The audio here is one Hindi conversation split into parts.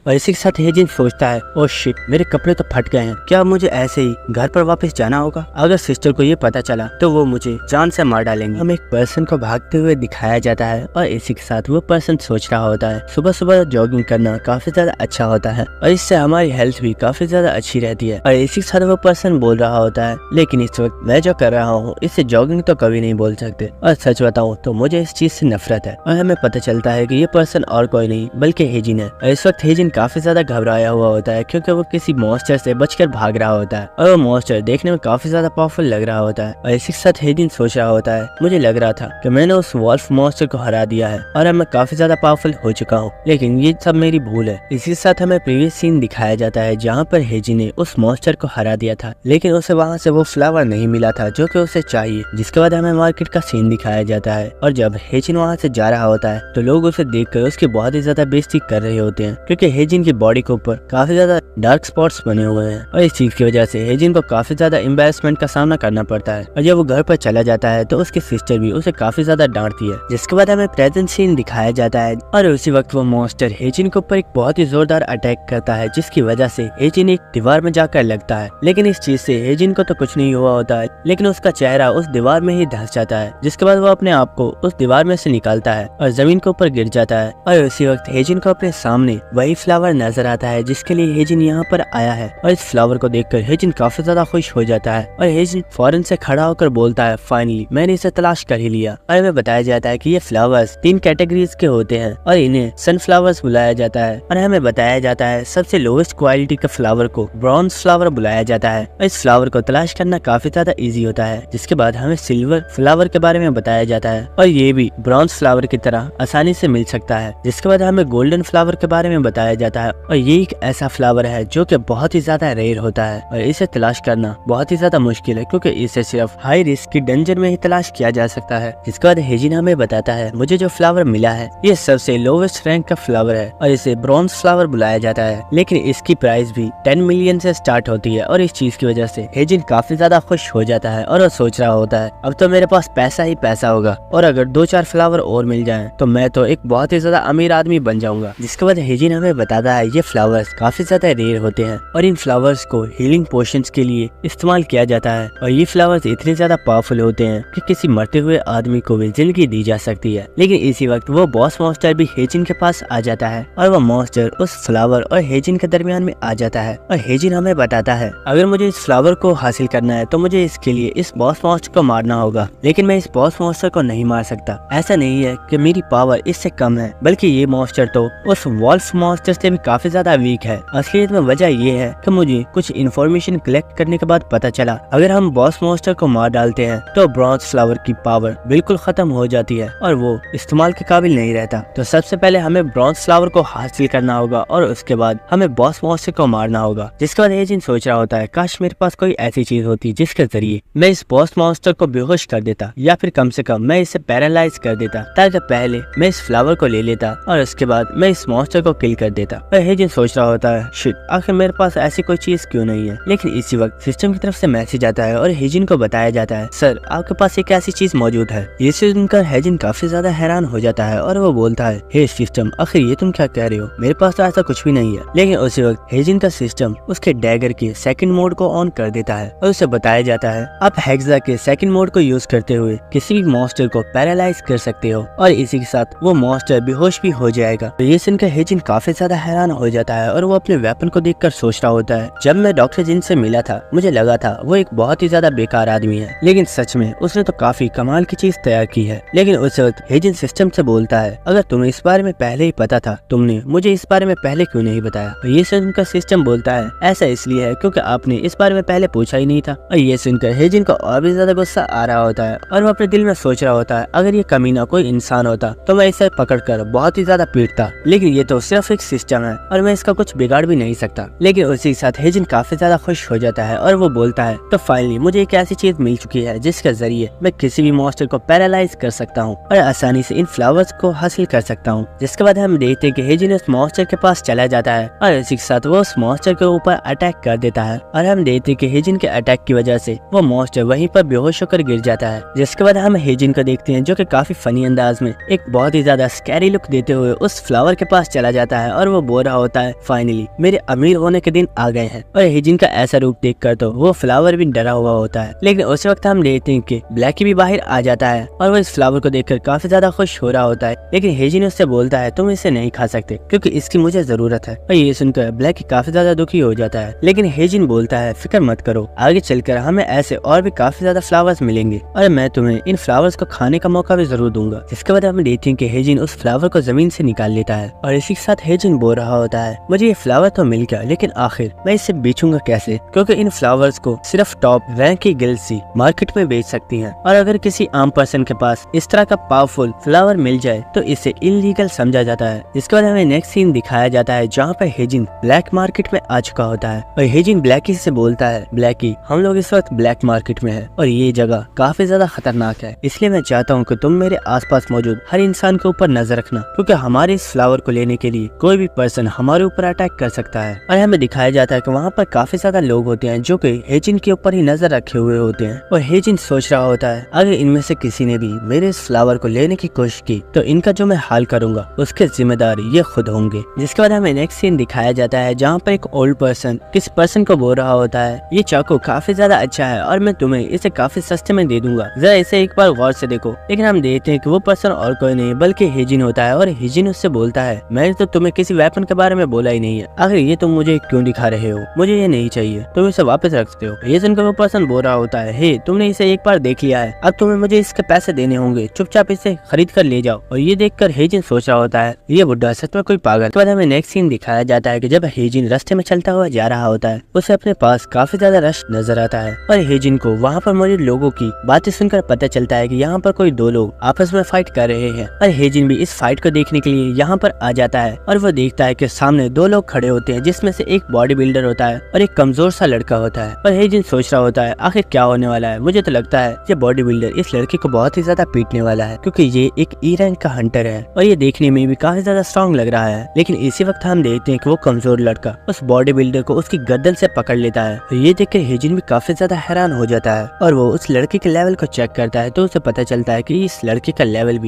और इसी के साथ हेजिन सोचता है, ओह शिट, मेरे कपड़े तो फट गए हैं, क्या मुझे ऐसे ही घर पर वापस जाना होगा? अगर सिस्टर को ये पता चला तो वो मुझे जान से मार डालेंगे। हम एक पर्सन को भागते हुए दिखाया जाता है और इसी के साथ वो पर्सन सोच रहा होता है सुबह सुबह जॉगिंग करना काफी ज्यादा अच्छा होता है और इससे हमारी हेल्थ भी काफी ज्यादा अच्छी रहती है। और इसी के साथ वो पर्सन बोल रहा होता है, लेकिन इस वक्त मैं जो कर रहा हूँ इससे जॉगिंग तो कभी नहीं बोल सकते, और सच बताऊँ तो मुझे इस चीज से नफरत है। और हमें पता चलता है कि ये पर्सन और कोई नहीं बल्कि हेजिन है। और इस वक्त हेजिन काफी ज्यादा घबराया हुआ होता है क्योंकि वो किसी मॉन्स्टर से बचकर भाग रहा होता है और वो मॉन्स्टर देखने में काफी ज्यादा पावरफुल लग रहा होता है। और इसी के साथ हेजिन सोच रहा होता है, मुझे लग रहा था कि मैंने उस वॉल्फ मॉन्स्टर को हरा दिया है और अब मैं काफी ज्यादा पावरफुल हो चुका हूँ, लेकिन ये सब मेरी भूल है। इसी के साथ हमें प्रीवियस सीन दिखाया जाता है जहाँ पर हेजिन ने उस मॉन्स्टर को हरा दिया था, लेकिन उसे वहाँ से वो फ्लावर नहीं मिला था जो कि उसे चाहिए। जिसके बाद हमें मार्केट का सीन दिखाया जाता है और जब हेजिन वहाँ से जा रहा होता है तो लोग उसे देखकर उसकी बहुत ही ज्यादा बेइज्जती कर रहे होते हैं क्योंकि हेजिन की बॉडी के ऊपर काफी ज्यादा डार्क स्पॉट्स बने हुए हैं और इस चीज की वजह से हेजिन को काफी ज्यादा एम्बैरेसमेंट का सामना करना पड़ता है। और जब वो घर पर चला जाता है तो उसकी सिस्टर भी उसे काफी ज्यादा डांटती है। जिसके बाद हमें प्रेजेंट सीन दिखाया जाता है और उसी वक्त वो मॉन्स्टर हेजिन के ऊपर एक बहुत ही जोरदार अटैक करता है जिसकी वजह से हेजिन एक दीवार में जाकर लगता है। लेकिन इस चीज से हेजिन को तो कुछ नहीं हुआ होता है, लेकिन उसका चेहरा उस दीवार में ही धंस जाता है। जिसके बाद वो अपने आप को उस दीवार में से निकालता है और जमीन के ऊपर गिर जाता है। और उसी वक्त हेजिन को अपने सामने वही फ्लावर नजर आता है जिसके लिए हेजिन यहाँ पर आया है। और इस फ्लावर को देखकर हेजिन काफी ज्यादा खुश हो जाता है और हेजिन फौरन से खड़ा होकर बोलता है, फाइनली मैंने इसे तलाश कर ही लिया। और हमें बताया जाता है कि ये फ्लावर्स 3 कैटेगरीज के होते हैं और इन्हें सनफ्लावर्स बुलाया जाता है। और हमें बताया जाता है सबसे लोवेस्ट क्वालिटी के फ्लावर को ब्रॉन्ज फ्लावर बुलाया जाता है। और इस फ्लावर को तलाश करना काफी ज्यादा इजी होता है। जिसके बाद हमें सिल्वर फ्लावर के बारे में बताया जाता है और ये भी ब्रॉन्ज फ्लावर की तरह आसानी से मिल सकता है। जिसके बाद हमें गोल्डन फ्लावर के बारे में बताया जाता है और ये एक ऐसा फ्लावर है जो कि बहुत ही ज्यादा रेयर होता है और इसे तलाश करना बहुत ही ज्यादा मुश्किल है क्योंकि इसे सिर्फ हाई रिस्क की डंजन में ही तलाश किया जा सकता है। जिसके बाद हेजिन हमें बताता है, मुझे जो फ्लावर मिला है ये सबसे लोवेस्ट रैंक का फ्लावर है और इसे ब्रॉन्ज फ्लावर बुलाया जाता है, लेकिन इसकी प्राइस भी 10 मिलियन से स्टार्ट होती है। और इस चीज की वजह से हेजिन काफी ज्यादा खुश हो जाता है और वो सोच रहा होता है, अब तो मेरे पास पैसा ही पैसा होगा और अगर 2-4 फ्लावर और मिल जाएं तो मैं तो एक बहुत ही ज्यादा अमीर आदमी बन जाऊंगा। जिसके बाद हेजिन हमें बताता है ये फ्लावर्स काफी ज्यादा रेयर होते हैं और इन फ्लावर्स को हीलिंग पोशंस के लिए इस्तेमाल किया जाता है और ये फ्लावर्स इतने ज्यादा पावरफुल होते हैं कि किसी मरते हुए आदमी को भी जिंदगी दी जा सकती है। लेकिन इसी वक्त वो बॉस मॉन्स्टर भी हेजिन के पास आ जाता है और वो मॉन्स्टर उस फ्लावर और हेजिन के दरमियान में आ जाता है और हेजिन हमें बताता है, अगर मुझे इस फ्लावर को हासिल करना है तो मुझे इसके लिए इस बॉस मॉन्स्टर को मारना होगा, लेकिन मैं इस बॉस मॉन्स्टर को नहीं मार सकता। ऐसा नहीं है कि मेरी पावर इससे कम है, बल्कि ये मॉन्स्टर तो उस वॉल्फ मॉन्स्टर से भी काफी ज्यादा वीक है। असलियत में वजह ये है कि मुझे कुछ इन्फॉर्मेशन कलेक्ट करने के बाद पता चला, अगर हम बॉस मॉन्स्टर को मार डालते हैं तो ब्रॉन्ज फ्लावर की पावर बिल्कुल खत्म हो जाती है और वो इस्तेमाल के काबिल नहीं रहता। तो सबसे पहले हमें ब्रॉन्ज फ्लावर को हासिल करना होगा और उसके बाद हमें बॉस मॉन्स्टर को मारना होगा। जिसके बाद हेजिन सोच रहा होता है, काश मेरे पास कोई ऐसी चीज होती जिसके जरिए मैं इस बॉस मॉन्स्टर को बेहोश कर देता या फिर कम से कम मैं इसे पैरालाइज कर देता, ताकि पहले मैं इस फ्लावर को ले लेता और उसके बाद मैं इस मॉन्स्टर को किल कर देता। और हेजिन सोच रहा होता है, शिट, आखिर मेरे पास ऐसी कोई चीज क्यों नहीं है। लेकिन इसी वक्त सिस्टम की तरफ से मैसेज आता है और हेजिन को बताया जाता है, सर आपके पास एक ऐसी चीज मौजूद है। ये सुनकर हेजिन काफी ज्यादा हैरान हो जाता है और वो बोलता है, हे सिस्टम, आखिर ये तुम क्या कह रहे हो, मेरे पास तो ऐसा कुछ भी नहीं है। लेकिन उसी वक्त हेजिन का सिस्टम उसके डैगर के सेकंड मोड को ऑन कर देता है और उसे बताया जाता है, आप हेक्सा के सेकंड मोड को यूज करते हुए किसी भी मॉन्स्टर को पैरालाइज कर सकते हो और इसी के साथ वो मॉन्स्टर बेहोश भी हो जाएगा। तो ये सुनकर हेजिन काफी ज्यादा हैरान हो जाता है और वो अपने वेपन को देखकर सोच रहा होता है, जब मैं डॉक्टर जिन से मिला था मुझे लगा था वो एक बहुत ही ज्यादा बेकार आदमी है, लेकिन सच में उसने तो काफी कमाल की चीज तैयार की है। लेकिन उस वक्त हेजिन सिस्टम से बोलता है, अगर तुम्हें इस बारे में पहले ही पता था तुमने मुझे इस बारे में पहले क्यों नहीं बताया। तो ये सुनकर सिस्टम बोलता है, ऐसा इसलिए है क्योंकि आपने इस बारे में पहले पूछा ही नहीं था। और ये सुनकर हेजिन को और भी ज्यादा गुस्सा आ रहा होता है और वो अपने दिल में सोच रहा होता है, अगर ये कमीना कोई इंसान होता तो मैं इसे पकड़कर बहुत ही ज्यादा पीटता, लेकिन ये तो सिर्फ एक सिस्टम है और मैं इसका कुछ बिगाड़ भी नहीं सकता। लेकिन उसी के साथ हेजिन काफी ज्यादा खुश हो जाता है और वो बोलता है, तो फाइनली मुझे एक ऐसी चीज मिल चुकी है जिसके जरिए मैं किसी भी मॉन्स्टर को पैरालाइज कर सकता हूँ और आसानी से इन फ्लावर्स को हासिल कर सकता हूँ। जिसके बाद हम देखते हैं कि हेजिन उस मॉन्स्टर के पास चला जाता है और इसी के साथ वो उस मॉन्स्टर के ऊपर अटैक कर देता है और हम देखते हैं कि हेजिन के अटैक की वजह से वो मॉन्स्टर वहीं पर बेहोश होकर गिर जाता है। जिसके बाद हम हेजिन को देखते हैं जो कि काफी फनी अंदाज में एक बहुत ही ज्यादा स्कैरी लुक देते हुए उस फ्लावर के पास चला जाता है और वो वो बोल रहा होता है फाइनली मेरे अमीर होने के दिन आ गए हैं। और हेजिन का ऐसा रूप देखकर तो वो फ्लावर भी डरा हुआ होता है। लेकिन उस वक्त हम देखते हैं कि ब्लैकी भी बाहर आ जाता है और वो इस फ्लावर को देखकर काफी ज्यादा खुश हो रहा होता है। लेकिन हेजिन उससे बोलता है तुम इसे नहीं खा सकते क्योंकि इसकी मुझे जरूरत है। और ये सुनकर ब्लैकी काफी ज्यादा दुखी हो जाता है। लेकिन हेजिन बोलता है फिक्र मत करो, आगे चलकर हमें ऐसे और भी काफी ज्यादा फ्लावर्स मिलेंगे और मैं तुम्हें इन फ्लावर्स को खाने का मौका भी जरूर दूंगा। इसके बाद हम देखते हैं कि हेजिन उस फ्लावर को जमीन से निकाल लेता है और इसी के साथ हेजिन बोल रहा होता है मुझे ये फ्लावर तो मिल गया, लेकिन आखिर मैं इसे बेचूंगा कैसे, क्योंकि इन फ्लावर्स को सिर्फ टॉप रैंक की गिल्ड्स ही मार्केट में बेच सकती हैं और अगर किसी आम पर्सन के पास इस तरह का पावरफुल फ्लावर मिल जाए तो इसे इलीगल समझा जाता है। इसके बाद हमें नेक्स्ट सीन दिखाया जाता है जहाँ पर हेजिन ब्लैक मार्केट में आ चुका होता है और हेजिन ब्लैकी से बोलता है ब्लैकी हम लोग इस वक्त ब्लैक मार्केट में है और ये जगह काफी ज्यादा खतरनाक है, इसलिए मैं चाहता हूँ कि तुम मेरे आसपास मौजूद हर इंसान के ऊपर नजर रखना क्योंकि हमारे इस फ्लावर को लेने के लिए कोई भी पर्सन हमारे ऊपर अटैक कर सकता है। और हमें दिखाया जाता है कि वहाँ पर काफी ज्यादा लोग होते हैं जो कि हेजिन के ऊपर ही नजर रखे हुए होते हैं और हेजिन सोच रहा होता है अगर इनमें से किसी ने भी मेरे इस फ्लावर को लेने की कोशिश की तो इनका जो मैं हाल करूंगा उसके जिम्मेदार ये खुद होंगे। जिसके बाद हमें नेक्स्ट सीन दिखाया जाता है जहाँ पर एक ओल्ड पर्सन किस पर्सन को बोल रहा होता है ये चाकू काफी ज्यादा अच्छा है और मैं तुम्हें इसे काफी सस्ते में दे दूंगा, जरा इसे एक बार गौर से देखो। लेकिन हम देखते हैं कि वो पर्सन और कोई नहीं बल्कि हेजिन होता है और हेजिन उससे बोलता है मैंने तो तुम्हें किसी वेपन के बारे में बोला ही नहीं है, आखिर ये तुम मुझे क्यों दिखा रहे हो, मुझे ये नहीं चाहिए, तुम इसे वापस रख सकते हो। ये सुनकर वो पर्सन बोल रहा होता है हे तुमने इसे एक बार देख लिया है, अब तुम्हें मुझे इसके पैसे देने होंगे, चुपचाप इसे खरीद कर ले जाओ। और ये देखकर हेजिन सोच रहा होता है ये बुढ़ा सच में कोई पागल। उसके बाद हमें नेक्स्ट सीन दिखाया जाता है कि जब हेजिन रास्ते में चलता हुआ जा रहा होता है उसे अपने पास काफी ज्यादा रश नजर आता है और हेजिन को वहाँ पर मौजूद लोगों की बातें सुनकर पता चलता है कि यहाँ पर कोई दो लोग आपस में फाइट कर रहे हैं और हेजिन भी इस फाइट को देखने के लिए यहाँ पर आ जाता है और वो देखता है कि सामने दो लोग खड़े होते हैं जिसमें से एक बॉडी बिल्डर होता है और एक कमजोर सा लड़का होता है। और हेजिन सोच रहा होता है आखिर क्या होने वाला है, मुझे तो लगता है ये बॉडी बिल्डर इस लड़के को बहुत ही ज्यादा पीटने वाला है क्योंकि ये एक ई रैंक का हंटर है और ये देखने में भी काफी ज्यादा स्ट्रॉन्ग लग रहा है। लेकिन इसी वक्त हम देखते हैं कि वो कमजोर लड़का उस बॉडी बिल्डर को उसकी गर्दन से पकड़ लेता है और ये देख कर हेजिन भी काफी ज्यादा हैरान हो जाता है और वो उस लड़के के लेवल को चेक करता है तो उसे पता चलता है कि इस लड़के का लेवल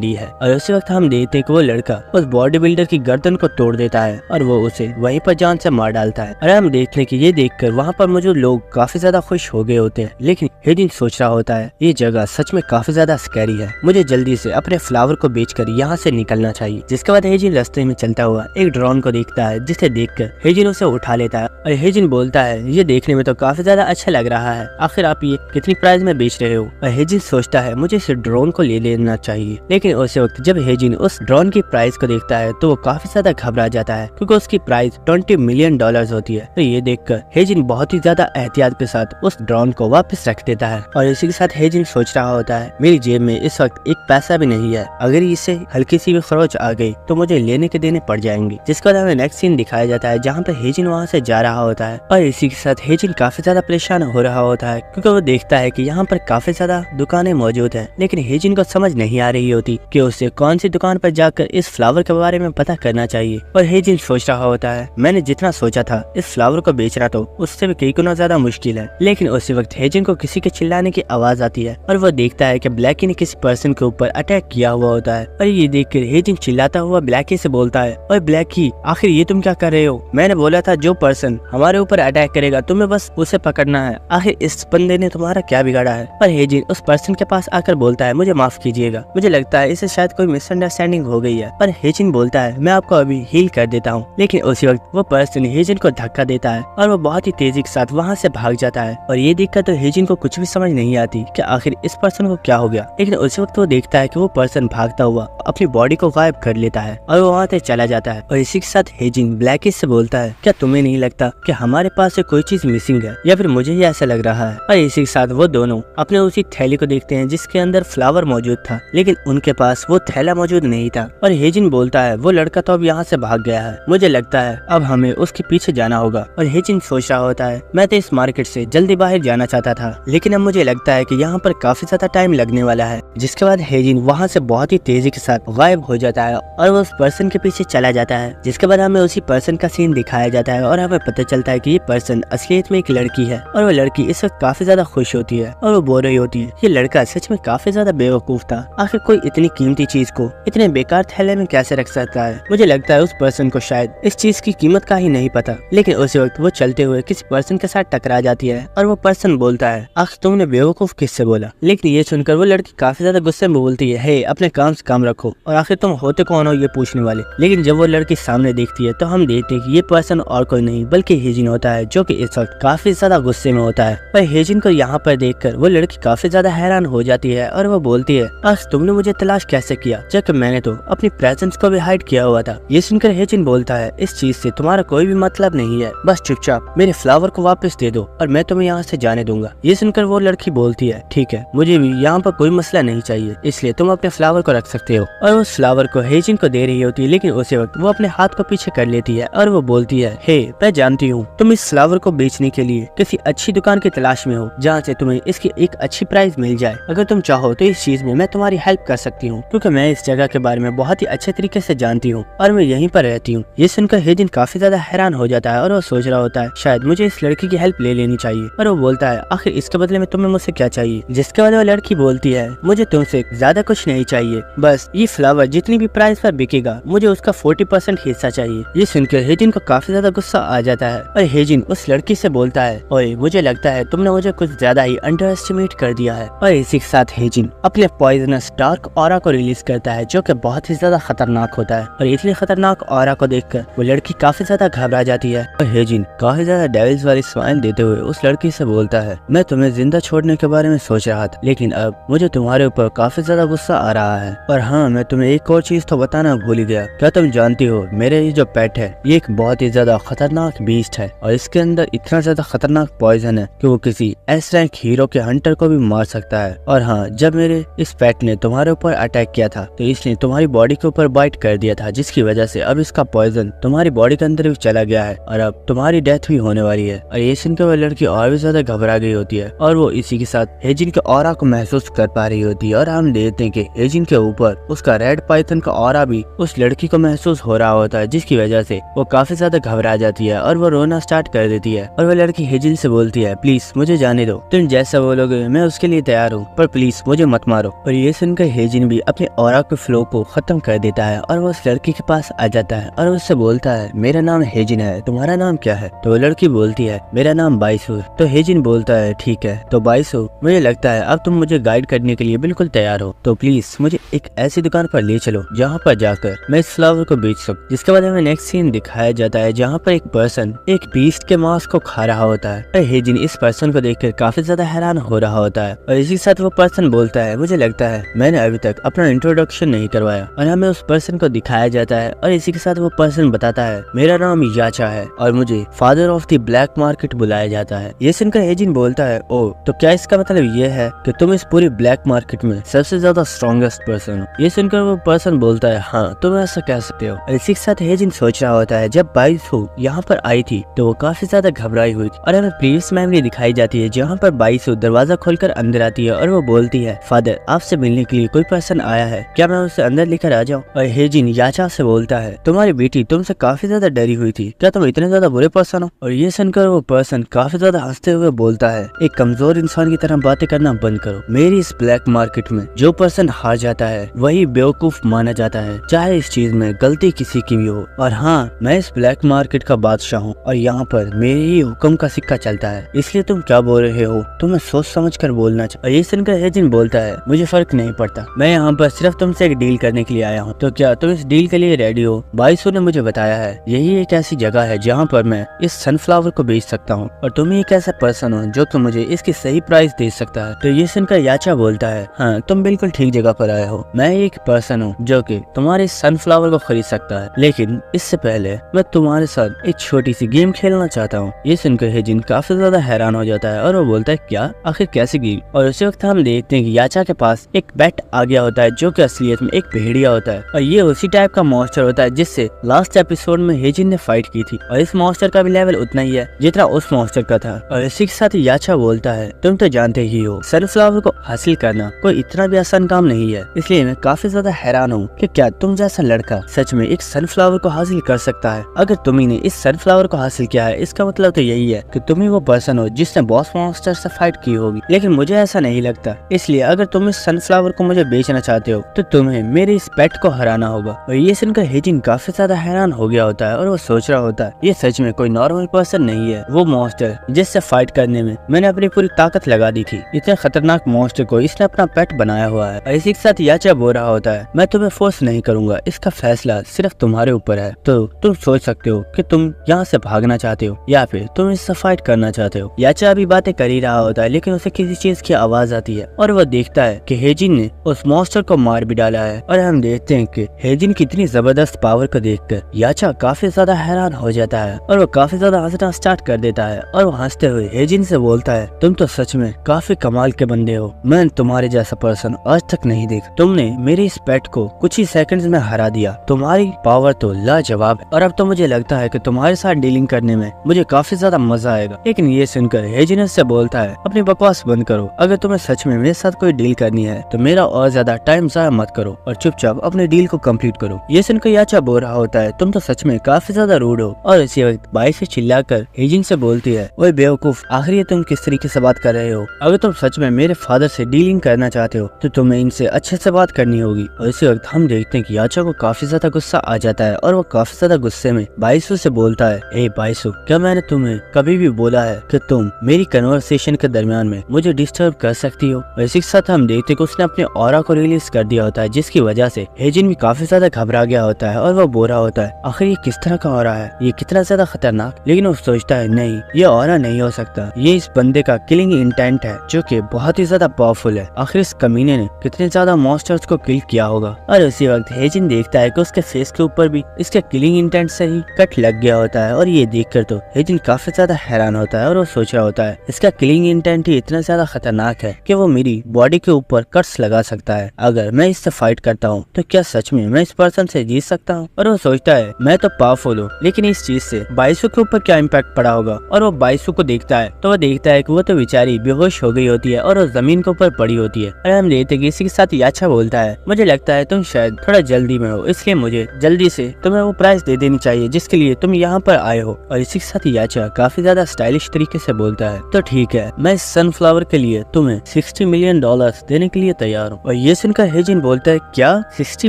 डी है। और उसी वक्त हम देखते हैं कि वो लड़का उस बॉडी बिल्डर की गर्दन को तोड़ देता है और वो उसे वहीं पर जान से मार डालता है। और हम देखते हैं कि ये देखकर वहाँ पर मौजूद लोग काफी ज्यादा खुश हो गए होते हैं। लेकिन हेजिन सोच रहा होता है ये जगह सच में काफी ज्यादा स्कैरी है, मुझे जल्दी से अपने फ्लावर को बेचकर यहाँ से निकलना चाहिए। जिसके बाद हेजिन रास्ते में चलता हुआ एक ड्रोन को देखता है जिसे देखकर हेजिन उसे उठा लेता है और हेजिन बोलता है ये देखने में तो काफी ज्यादा अच्छा लग रहा है, आखिर आप ये कितनी प्राइस में बेच रहे हो। और हेजिन सोचता है मुझे इस ड्रोन को ले लेना चाहिए। लेकिन उसी वक्त जब हेजिन उस ड्रोन की प्राइस को देखता है तो वो काफी ज्यादा घबरा जाता है क्योंकि उसकी प्राइस $20 मिलियन होती है। तो ये देखकर हेजिन बहुत ही ज्यादा एहतियात के साथ उस ड्रोन को वापस रख देता है और इसी के साथ हेजिन सोच रहा होता है मेरी जेब में इस वक्त एक पैसा भी नहीं है, अगर इसे हल्की सी भी खरोच आ गई तो मुझे लेने के देने पड़ जाएंगे। जिसके बाद हमें नेक्स्ट सीन दिखाया जाता है जहाँ पर हेजिन वहाँ से जा रहा होता है और इसी के साथ हेजिन काफी ज्यादा परेशान हो रहा होता है क्योंकि वो देखता है कि यहाँ पर काफी ज्यादा दुकानें मौजूद है। लेकिन हेजिन को समझ नहीं आ रही होती कि उसे कौन सी दुकान पर जाकर इस फ्लावर के बारे में पता करना चाहिए। और हेजिन सोच रहा होता है मैंने जितना सोचा था इस फ्लावर को बेचना तो उससे भी कई गुना ज्यादा मुश्किल है। लेकिन उसी वक्त हेजिन को किसी के चिल्लाने की आवाज आती है और वो देखता है कि ब्लैकी ने किसी पर्सन के ऊपर अटैक किया हुआ होता है। और ये देखकर हेजिन चिल्लाता हुआ ब्लैकी से बोलता है और ब्लैकी आखिर ये तुम क्या कर रहे हो, मैंने बोला था जो पर्सन हमारे ऊपर अटैक करेगा तुम्हें बस उसे पकड़ना है, आखिर इस बंदे ने तुम्हारा क्या बिगाड़ा है। और हेजिन उस पर्सन के पास आकर बोलता है मुझे माफ कीजिएगा, मुझे लगता है इसे शायद कोई मिसअंडरस्टैंडिंग हो गई है। पर हेजिन बोलता है मैं आपको अभी हील कर देता हूँ। लेकिन उसी वक्त वो पर्सन हेजिन को धक्का देता है और वो बहुत ही तेजी के साथ वहाँ से भाग जाता है। और ये देखकर तो हेजिन को कुछ भी समझ नहीं आती कि आखिर इस पर्सन को क्या हो गया। लेकिन उसी वक्त वो देखता है कि वो पर्सन भागता हुआ अपनी बॉडी को गायब कर लेता है और वो वहाँ से चला जाता है। और इसी के साथ हेजिन ब्लैकी से बोलता है क्या तुम्हें नहीं लगता कि हमारे पास से कोई चीज मिसिंग है, या फिर मुझे ही ऐसा लग रहा है। और इसी के साथ वो दोनों अपने उसी थैली को देखते हैं जिसके अंदर फ्लावर मौजूद था, लेकिन उनके पास वो थैला मौजूद नहीं था। और हेजिन बोलता है वो लड़का तो अब यहाँ से भाग गया है, मुझे लगता है अब हमें उसके पीछे जाना होगा। और हेजिन सोच रहा होता है मैं तो इस मार्केट से जल्दी बाहर जाना चाहता था, लेकिन अब मुझे लगता है कि यहाँ पर काफी ज्यादा टाइम लगने वाला है। जिसके बाद हेजिन वहाँ से बहुत ही तेजी के साथ गायब हो जाता है और वो उस पर्सन के पीछे चला जाता है। जिसके बाद हमें उसी पर्सन का सीन दिखाया जाता है और हमें पता चलता है कि ये पर्सन असलियत में एक लड़की है और वो लड़की इस वक्त काफी ज्यादा खुश होती है और वो बोल रही होती है ये लड़का सच में काफी ज्यादा बेवकूफ था, आखिर कोई इतनी कीमती चीज को इतने बेकार थैले में कैसे रख सकता है। मुझे लगता है उस पर्सन को शायद इस चीज की कीमत का ही नहीं पता, लेकिन उसी वक्त वो चलते हुए किसी पर्सन के साथ टकरा जाती है और वो पर्सन बोलता है, आखिर तुमने बेवकूफ किससे बोला। लेकिन ये सुनकर वो लड़की काफी ज्यादा गुस्से में बोलती है, हे अपने काम से काम रखो और आखिर तुम होते कौन हो ये पूछने वाले। लेकिन जब वो लड़की सामने देखती है तो हम देखते हैं कि ये पर्सन और कोई नहीं बल्कि हेजिन होता है, जो कि इस वक्त काफी ज्यादा गुस्से में होता है। पर हेजिन को यहाँ पर देखकर वो लड़की काफी ज्यादा हैरान हो जाती है और वो बोलती है, आज तुमने मुझे तलाश कैसे किया जबकि मैंने तो अपनी प्रेजेंस को भी हाइड किया हुआ था। ये सुनकर हेजिन बोलता है, इस चीज से तुम्हारा कोई भी मतलब नहीं है, बस चुपचाप मेरे फ्लावर को वापस दे दो और मैं तुम्हें यहाँ से जाने दूंगा। ये सुनकर वो लड़की बोलती है, ठीक है, मुझे भी यहाँ पर कोई मसला नहीं चाहिए, इसलिए तुम अपने फ्लावर को रख सकते हो। और उस फ्लावर को हेजिन को दे रही होती है, लेकिन उसी वक्त वो अपने हाथ को पीछे कर लेती है और वो बोलती है, हे मैं जानती हूँ तुम इस फ्लावर को बेचने के लिए किसी अच्छी दुकान की तलाश में हो जहाँ से तुम्हें इसकी एक अच्छी प्राइस मिल जाए। अगर तुम चाहो तो इस चीज में मैं तुम्हारी हेल्प कर सकती हूँ, क्योंकि मैं इस जगह के बारे में बहुत ही अच्छे तरीके से जानती हूँ और मैं यहीं पर रहती हूँ। ये सुनकर हेजिन काफी ज्यादा हैरान हो जाता है और वो सोच रहा होता है शायद मुझे इस लड़की की हेल्प ले लेनी चाहिए। और वो बोलता है, आखिर इसके बदले में तुम्हें मुझसे क्या चाहिए। जिसके बाद वो लड़की बोलती है, मुझे तुमसे ज्यादा कुछ नहीं चाहिए, बस ये फ्लावर जितनी भी प्राइस पर बिकेगा मुझे उसका 40% हिस्सा चाहिए। ये सुनकर हेजिन को काफी ज्यादा गुस्सा आ जाता है और हेजिन उस लड़की से बोलता है, ओए मुझे लगता है तुमने मुझे कुछ ज्यादा ही अंडर एस्टिमेट कर दिया है। और इसी के साथ हेजिन अपने पॉइजनस डार्क ऑरा को रिलीज करता है, जो कि बहुत ही ज्यादा खतरनाक होता है। और इतनी खतरनाक ऑरा को देखकर वो लड़की काफी ज्यादा घबरा जाती है और हेजिन काफी ज्यादा डेविल्स वाली स्माइल देते हुए उस लड़की से बोलता है, मैं तुम्हें जिंदा छोड़ने के बारे में सोच रहा था, लेकिन अब मुझे तुम्हारे ऊपर काफी ज्यादा गुस्सा आ रहा है। और हाँ, मैं तुम्हें एक और चीज तो बताना भूल ही गया, क्या तुम जानती हो मेरे ये जो पेट है ये एक बहुत ही ज्यादा खतरनाक बीस्ट है और इसके अंदर इतना ज्यादा खतरनाक पॉइजन है कि वो किसी एस रैंक हीरो के हंटर को भी मार सकता है। और हाँ, जब मेरे इस पेट ने तुम्हारे ऊपर अटैक किया था तो इसने तुम्हारी बॉडी के ऊपर बाइट कर दिया था, जिसकी वजह से अब इसका पॉइजन तुम्हारी बॉडी के अंदर भी चला गया है और अब तुम्हारी डेथ भी होने वाली है। और ये सुनकर वो लड़की और भी ज्यादा घबरा गई होती है और वो इसी के साथ हेजिन के ऑरा को महसूस कर पा रही होती है। और हम देखते हैं कि हेजिन के ऊपर उसका रेड पाइथन का ऑरा भी उस लड़की को महसूस हो रहा होता है, जिसकी वजह से वो काफी ज्यादा घबरा जाती है और वो रोना स्टार्ट कर देती है। और वो लड़की हेजिन से बोलती है, प्लीज मुझे जाने दो, तुम जैसा बोलोगे मैं उसके लिए तैयार हूँ, पर प्लीज मुझे मत मारो। और ये सुनकर हेजिन भी अपने ऑरा के फ्लो को खत्म कर देता है और वो उस लड़की के पास आ जाता है और उससे बोलता है, मेरा नाम हेजिन है, तुम्हारा नाम क्या है। तो वो लड़की बोलती है, मेरा नाम बाइसु है। तो हेजिन बोलता है, ठीक है, तो बाइसु मुझे लगता है अब तुम मुझे गाइड करने के लिए बिल्कुल तैयार हो, तो प्लीज मुझे एक ऐसी दुकान पर ले चलो जहाँ पर जाकर मैं इस फ्लावर को बेच सकूं। जिसके बाद हमें नेक्स्ट सीन दिखाया जाता है जहाँ पर एक पर्सन एक बीस्ट के मांस को खा रहा होता है और हेजिन इस पर्सन को देखकर काफी ज्यादा हैरान हो रहा होता है। और इसी के साथ वो पर्सन बोलता है, मुझे लगता है मैंने अभी तक अपना इंट्रोडक्शन नहीं करवाया। और हमें उस पर्सन को दिखाया जाता है और इसी के साथ वो पर्सन बताता है, मेरा नाम याचा है और मुझे father of the black market बुलाया जाता है। ये सुनकर हेजिन बोलता है, ओ तो क्या इसका मतलब ये है कि तुम इस पूरी ब्लैक मार्केट में सबसे ज्यादा स्ट्रॉन्गेस्ट पर्सन हो। ये सुनकर वो पर्सन बोलता है, हाँ तुम ऐसा कह सकते हो। और इसी के साथ हेजिन सोच रहा होता है, जब बाइसु यहाँ पर आई थी तो वो काफी ज्यादा घबराई हुई थी। और हमें प्रीवियस मेमोरी दिखाई जाती है जहाँ पर बाइसु दरवाजा खोलकर अंदर आती है और वो बोलती है, फादर आपसे मिलने के लिए कोई पर्सन आया है, क्या मैं उसे अंदर लेकर आ जाऊँ। और हेजिन याचा से बोलता है, तुम्हारी बेटी तुमसे काफी ज्यादा डरी हुई थी, क्या तुम इतने ज्यादा बुरे पर्सन हो। और ये सुनकर वो पर्सन काफी ज्यादा हंसते हुए बोलता है, एक कमजोर इंसान की तरह बातें करना बंद करो। मेरी इस ब्लैक मार्केट में जो पर्सन हार जाता है वही बेवकूफ माना जाता है, चाहे इस चीज में गलती किसी की भी हो। और हाँ, मैं इस ब्लैक मार्केट का बादशाह हूँ और यहाँ पर मेरे ही हुक्म का सिक्का चलता है, इसलिए तुम क्या बोल रहे हो, तुम्हें सोच समझ कर बोलना चाहिए। और ये सुनकर हेजिन बोलता है, मुझे फर्क नहीं पड़ता, मैं यहाँ पर सिर्फ तुमसे एक डील करने के लिए आया हूँ, तो क्या तुम इस डील के लिए रेडी हो। बाइसु ने मुझे बताया है यही एक ऐसी जगह है जहाँ पर मैं इस सनफ्लावर को बेच सकता हूँ और तुम एक ऐसा पर्सन हो जो कि मुझे इसकी सही प्राइस दे सकता है। तो ये सुनकर याचा बोलता है, हाँ तुम बिल्कुल ठीक जगह पर आए हो, मैं एक पर्सन हूँ जो कि तुम्हारे सनफ्लावर को खरीद सकता है, लेकिन इससे पहले मैं तुम्हारे साथ एक छोटी सी गेम खेलना चाहता हूँ। ये सुनकर हेजिन काफी ज्यादा हैरान हो जाता है और वो बोलता है, क्या आखिर कैसी गेम। और उसी वक्त हम देखते हैं कि याचा के पास एक बैट आ गया होता है जो कि असलियत में एक भेड़िया होता है और ये उसी टाइप का मॉन्स्टर होता है जिससे लास्ट एपिसोड में हेजिन ने फाइट की थी। और इस मॉन्स्टर का भी लेवल उतना ही है जितना उस मॉन्स्टर का था। और इसी के साथ याचा बोलता है, तुम तो जानते ही हो सनफ्लावर को हासिल करना कोई इतना भी आसान काम नहीं है, इसलिए मैं काफी ज्यादा हैरान हूँ कि क्या तुम जैसा लड़का सच में एक सनफ्लावर को हासिल कर सकता है। अगर तुम्ही ने इस सनफ्लावर को हासिल किया है इसका मतलब तो यही है कि तुम ही वो पर्सन हो जिसने बॉस मॉन्स्टर से फाइट की होगी, लेकिन मुझे ऐसा नहीं लगता। इसलिए अगर तुम इस सनफ्लावर को मुझे बेचना चाहते हो तो तुम्हें मेरे इस पेट को हराना होगा। और ये सुनकर सुनकर हेजिन काफी ज्यादा हैरान हो गया होता है और वो सोच रहा होता है ये सच में कोई नॉर्मल पर्सन नहीं है, वो मॉन्स्टर जिससे फाइट करने में मैंने अपनी पूरी ताकत लगा दी थी। इतने खतरनाक मॉन्स्टर को इसने अपना पेट बनाया हुआ है। और इसी के साथ याचा बोल रहा होता है मैं तुम्हें फोर्स नहीं करूंगा, इसका फैसला सिर्फ तुम्हारे ऊपर है। तो तुम सोच सकते हो कि तुम यहाँ से भागना चाहते हो या फिर तुम इससे फाइट करना चाहते हो। याचा अभी बातें कर ही रहा होता है लेकिन उसे किसी चीज की आवाज आती है और वह देखता है कि हेजिन ने उस मॉन्स्टर को मार भी डाला है। और हम देखते हैं कि हेजिन की इतनी जबरदस्त पावर को देखकर याचा काफी ज्यादा हैरान हो जाता है और वो काफी ज्यादा हंसना स्टार्ट कर देता है। और वो हंसते हुए हेजिन से बोलता है तुम तो सच में काफी कमाल के बंदे हो, मैं तुम्हारे जैसा पर्सन आज तक नहीं देखा। तुमने मेरे इस पेट को कुछ ही सेकंड्स में हरा दिया, तुम्हारी पावर तो लाजवाब है और अब तो मुझे लगता है कि तुम्हारे साथ डीलिंग करने में मुझे काफी ज्यादा मजा आएगा। लेकिन ये सुनकर हेजिन से बोलता है अपनी बकवास बंद करो, अगर तुम्हें सच में मेरे साथ कोई डील करनी है तो मेरा और ज्यादा टाइम जाया मत करो और चुपचाप अपने डील को कंप्लीट करो। ये सुनकर याचा बोल रहा होता है तुम तो सच में काफी ज्यादा रूड हो। और इसी वक्त बाई से चिल्लाकर हेजिन से बोलती है ओए बेवकूफ, आखिर ये तुम किस तरीके से बात कर रहे हो? अगर तुम सच में मेरे फादर से डीलिंग करना चाहते हो तो तुम्हें इनसे अच्छे से बात करनी होगी। और इसी वक्त हम देखते हैं कि याचा को काफी ज्यादा गुस्सा आ जाता है और वो काफी ज्यादा गुस्से में बाइसु से बोलता है ए बाइसु, क्या मैंने तुम्हें कभी भी बोला है कि तुम मेरी कन्वर्सेशन के दरमियान में मुझे डिस्टर्ब कर सकती हो? और इसी के साथ हम देखते हैं कि उसने अपने ऑरा को रिलीज कर दिया होता है जिसकी वजह से हेजिन भी काफी ज्यादा घबरा गया होता है और वो बोल रहा होता है आखिर ये किस तरह का ऑरा है, ये कितना ज्यादा खतरनाक। लेकिन वो सोचता है नहीं, ये ऑरा नहीं हो सकता, ये इस बंदे का किलिंग इंटेंट है जो कि बहुत ही ज्यादा पावरफुल है। आखिर इस कमीने ने कितने ज्यादा मॉन्स्टर्स को किल किया होगा। और उसी वक्त हेजिन देखता है कि उसके फेस के ऊपर भी इसके किलिंग इंटेंट से ही कट लग गया होता है। और ये देखकर तो हेजिन काफी ज्यादा हैरान होता है और वो सोच रहा होता है इसका किलिंग इंटेंट ही इतना ज्यादा खतरनाक है कि वो मेरी बॉडी के ऊपर कट्स लगा सकता है। अगर मैं इससे फाइट करता हूँ तो क्या सच में मैं इस पर्सन से जीत सकता हूँ? और वो सोचता है मैं तो पावरफुल हूँ, लेकिन इस चीज से बाइसु के ऊपर क्या इम्पैक्ट पड़ा होगा। और वो बाइसु को देखता है तो वो देखता है कि वो तो बेचारी बेहोश हो गई होती है और वो जमीन के ऊपर पड़ी होती है। और हम देखते हैं कि इसी के साथ याचा बोलता है मुझे लगता है तुम शायद थोड़ा जल्दी में हो, इसलिए मुझे जल्दी से तुम्हें वो प्राइस दे देनी चाहिए जिसके लिए तुम यहाँ पर आए हो। और इसी के साथ याचा काफी ज्यादा स्टाइलिश तरीके से बोलता है तो ठीक है, मैं इस सनफ्लावर के लिए तुम्हें $60 मिलियन देने के लिए तैयार हूँ। और ये सुनकर हेजिन बोलता है क्या $60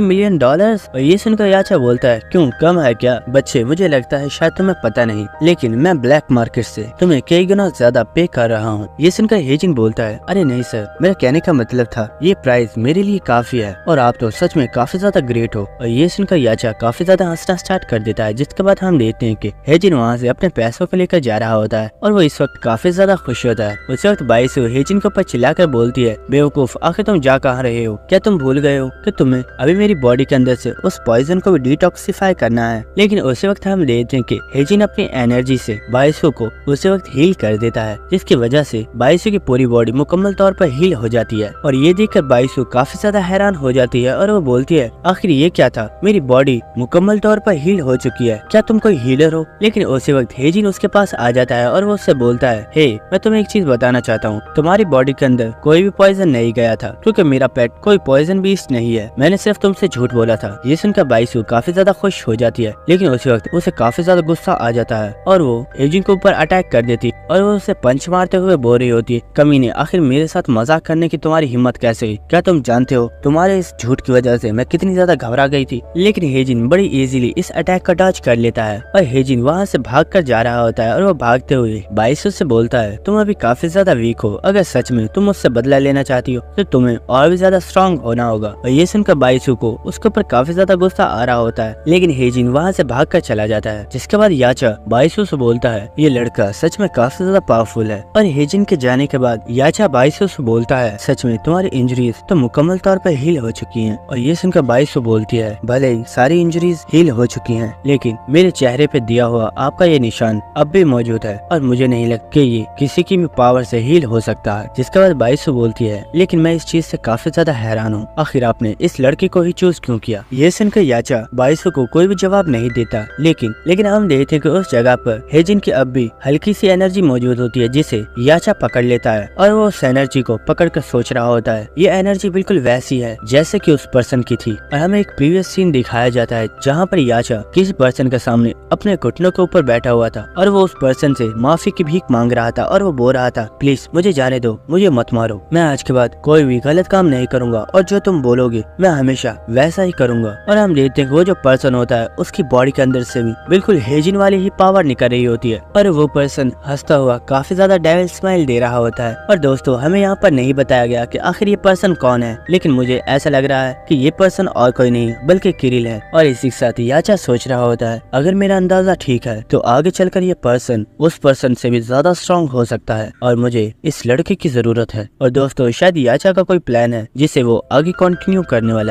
मिलियन? और ये सुनकर याचा बोलता है क्यों, कम है क्या? बच्चे, मुझे लगता है शायद तुम्हें पता नहीं, लेकिन मैं ब्लैक मार्केट से तुम्हें कई गुना ज्यादा पे कर रहा हूँ। ये सुनकर हेजिन बोलता है अरे नहीं सर, मेरा कहने का मतलब था ये प्राइस मेरे लिए काफी है और आप तो सच में काफी ज्यादा ग्रेट हो। और ये सुनकर याचा काफी ज्यादा हंसना स्टार्ट कर देता है जिसके बाद हम देखते हैं कि हेजिन वहाँ से अपने पैसों को लेकर जा रहा होता है और वो इस वक्त काफी ज्यादा खुश होता है। उस वक्त बाइसु हेजिन के ऊपर चिल्लाकर बोलती है बेवकूफ, आखिर तुम जा कहाँ रहे हो? क्या तुम भूल गए हो कि तुम्हें अभी मेरी बॉडी के अंदर से उस पॉइजन को भी डिटॉक्सिफाई करना है? लेकिन उसी वक्त हम देखते हैं कि हेजिन अपनी एनर्जी से बाइसु को उसी वक्त हील कर देता है जिसकी वजह से बाइसु की पूरी बॉडी मुकम्मल तौर पर हील हो जाती है। और ये देखकर बाइसु काफी ज्यादा हैरान हो जाती है और वो बोलती है आखिर ये क्या था, मेरी बॉडी मुकम्मल तौर पर हील हो चुकी है, क्या तुम कोई हीलर हो? लेकिन उसी वक्त हेजिन उसके पास आ जाता है और वो उससे बोलता है हे, मैं तुम्हें एक चीज बताना चाहता हूँ, तुम्हारी बॉडी के अंदर कोई भी पॉइजन नहीं गया था क्योंकि मेरा पेट कोई पॉइजन बीस्ट नहीं है, मैंने सिर्फ तुमसे झूठ बोला था। ये सुनकर बाइसु काफी ज्यादा खुश हो जाती है लेकिन उसी वक्त उसे काफी ज्यादा गुस्सा आ जाता है और वो हेजिन के ऊपर अटैक कर देती और वो उसे पंच मारते हुए बोल रही होती है कमीने, आखिर मेरे साथ मजाक करने की तुम्हारी हिम्मत कैसे हुई? क्या तुम जानते हो तुम्हारे इस झूठ की वजह से मैं कितनी ज्यादा घबरा गई थी? लेकिन हेजिन बड़ी इजीली इस अटैक का डॉज कर लेता है और हेजिन वहाँ से भाग कर जा रहा होता है और वो भागते हुए बाइसु से बोलता है तुम अभी काफी ज्यादा वीक हो, अगर सच में तुम मुझसे बदला लेना चाहती हो तो तुम्हें और भी ज्यादा स्ट्रॉन्ग होना होगा। और ये सुनकर बाइसु को उसके ऊपर काफी ज्यादा गुस्सा आ रहा होता है लेकिन हेजिन वहाँ से भाग कर चला जाता है जिसके बाद याचा बाइसु से बोलता है ये लड़का सच में काफी ज्यादा पावरफुल है। और हेजिन के जाने के बाद याचा बाइसु से बोलता है सच में तुम्हारी इंजरीज तो मुकम्मल तौर पर हील हो चुकी हैं। और ये सुनकर बाइसु बोलती है भले ही सारी इंजरीज हील हो चुकी हैं लेकिन मेरे चेहरे पे दिया हुआ आपका ये निशान अब भी मौजूद है और मुझे नहीं लगता कि ये किसी की भी पावर से हील हो सकता है। जिसके बाद बाइसु बोलती है लेकिन मैं इस चीज से काफी ज्यादा हैरान हूँ, आखिर आपने इस लड़के को ही चूज क्यों किया? ये सुनकर याचा बाइसु को कोई भी जवाब नहीं देता लेकिन हम देखते हैं कि उस जगह पर हेजिन की अब भी हल्की सी एनर्जी मौजूद होती है जिसे याचा पकड़ लेता है और वो उस एनर्जी को पकड़ कर सोच रहा होता है ये एनर्जी बिल्कुल वैसी है जैसे कि उस पर्सन की थी। और हमें एक प्रीवियस सीन दिखाया जाता है जहाँ पर याचा किसी पर्सन के सामने अपने घुटनों के ऊपर बैठा हुआ था और वो उस पर्सन से माफी की भीख मांग रहा था और वो बोल रहा था प्लीज मुझे जाने दो, मुझे मत मारो, मैं आज के बाद कोई भी गलत काम नहीं करूंगा और जो तुम बोलोगे मैं हमेशा वैसा ही करूंगा। और हम देखते हैं वो जो पर्सन होता है उसकी बॉडी के अंदर से भी बिल्कुल हेजिन वाली ही पावर निकल रही होती है और वो पर्सन हंसता हुआ काफी ज्यादा डेविल स्माइल दे रहा होता है। और दोस्तों हमें यहाँ पर नहीं बताया गया कि आखिर ये पर्सन कौन है, लेकिन मुझे ऐसा लग रहा है कि ये पर्सन और कोई नहीं बल्कि किरिल है। और इसी के साथ याचा सोच रहा होता है अगर मेरा अंदाजा ठीक है तो आगे चलकर ये पर्सन उस पर्सन से भी ज्यादा स्ट्रॉन्ग हो सकता है और मुझे इस लड़के की जरूरत है। और दोस्तों शायद याचा का कोई प्लान है जिसे वो आगे कंटिन्यू करने वाला है।